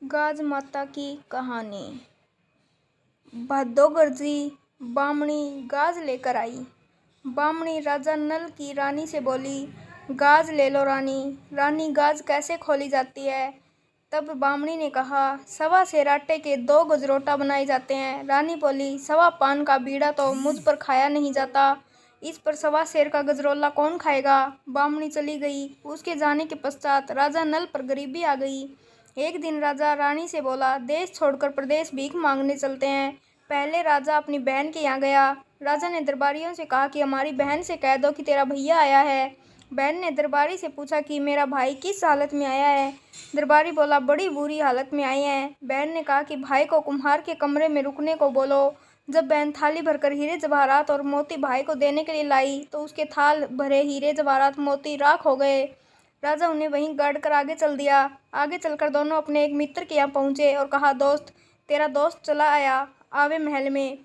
गाज माता की कहानी। भादो गरजी बामणी गाज लेकर आई। बामणी राजा नल की रानी से बोली, गाज ले लो रानी। रानी, गाज कैसे खोली जाती है? तब बामणी ने कहा, सवा सेर आटे के 2 गजरोटा बनाए जाते हैं। रानी बोली, सवा पान का बीड़ा तो मुझ पर खाया नहीं जाता, इस पर सवा सेर का गजरोला कौन खाएगा? बामणी चली गई। उसके जाने के पश्चात राजा नल पर गरीबी आ गई। एक दिन राजा रानी से बोला, देश छोड़कर प्रदेश भीख मांगने चलते हैं। पहले राजा अपनी बहन के यहाँ गया। राजा ने दरबारियों से कहा कि हमारी बहन से कह दो कि तेरा भैया आया है। बहन ने दरबारी से पूछा कि मेरा भाई किस हालत में आया है। दरबारी बोला, बड़ी बुरी हालत में आए हैं। बहन ने कहा कि भाई को कुम्हार के कमरे में रुकने को बोलो। जब बहन थाली भरकर हीरे जवाहरात और मोती भाई को देने के लिए लाई तो उसके थाल भरे हीरे जवाहरात मोती राख हो गए। राजा उन्हें वहीं गाड़ कर आगे चल दिया। आगे चलकर दोनों अपने एक मित्र के यहाँ पहुंचे और कहा, दोस्त, तेरा दोस्त चला आवे महल में।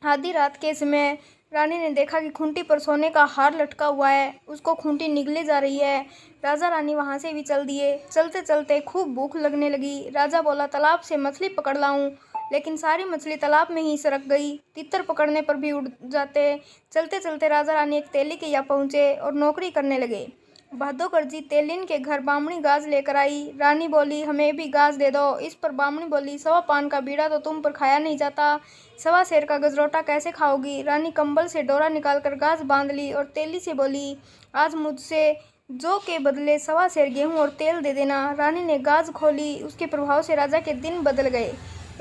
आधी रात के समय रानी ने देखा कि खूंटी पर सोने का हार लटका हुआ है। उसको खूंटी निगले जा रही है। राजा रानी वहां से भी चल दिए। चलते चलते खूब भूख लगने लगी। राजा बोला, तालाब से मछली पकड़ लाऊं, लेकिन सारी मछली तालाब में ही सरक गई। तितर पकड़ने पर भी उड़ जाते। चलते चलते राजा रानी एक तेली के यहाँ पहुंचे और नौकरी करने लगे। भादो गरजी तेलिन के घर बामणी गाज लेकर आई। रानी बोली, हमें भी गाज दे दो। इस पर बामणी बोली, सवा पान का बीड़ा तो तुम पर खाया नहीं जाता, सवा सेर का गजरोटा कैसे खाओगी? रानी कंबल से डोरा निकालकर गाज बांध ली और तेली से बोली, आज मुझसे जौ के बदले सवा सेर गेहूं और तेल दे देना। रानी ने गाज खोली। उसके प्रभाव से राजा के दिन बदल गए।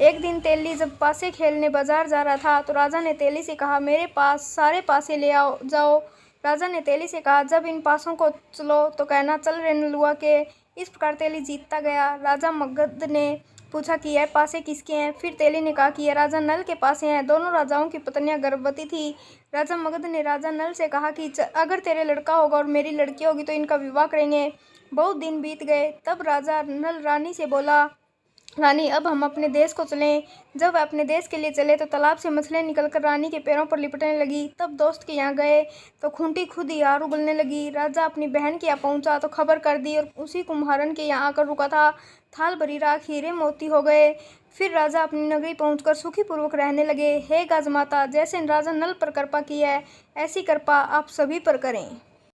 एक दिन तेली जब पासे खेलने बाजार जा रहा था तो राजा ने तेली से कहा, मेरे पास सारे पासे ले आओ जाओ। राजा ने तेली से कहा, जब इन पासों को चलो तो कहना, चल रे नलुआ के। इस प्रकार तेली जीतता गया। राजा मगध ने पूछा कि यह पासे किसके हैं? फिर तेली ने कहा कि यह राजा नल के पासे हैं। दोनों राजाओं की पत्नियां गर्भवती थी। राजा मगध ने राजा नल से कहा कि अगर तेरे लड़का होगा और मेरी लड़की होगी तो इनका विवाह करेंगे। बहुत दिन बीत गए। तब राजा नल रानी से बोला, रानी, अब हम अपने देश को चलें। जब वह अपने देश के लिए चले तो तालाब से मछलियाँ निकलकर रानी के पैरों पर लिपटने लगी। तब दोस्त के यहाँ गए तो खूंटी खुद ही यार उगलने लगी। राजा अपनी बहन के यहाँ पहुँचा तो खबर कर दी और उसी कुम्हारन के यहाँ आकर रुका था। थाल भरी राख हीरे मोती हो गए। फिर राजा अपनी नगरी पहुंचकर सुखी पूर्वक रहने लगे। हे गाज माता, जैसे राजा नल पर कृपा की है ऐसी कृपा आप सभी पर करें।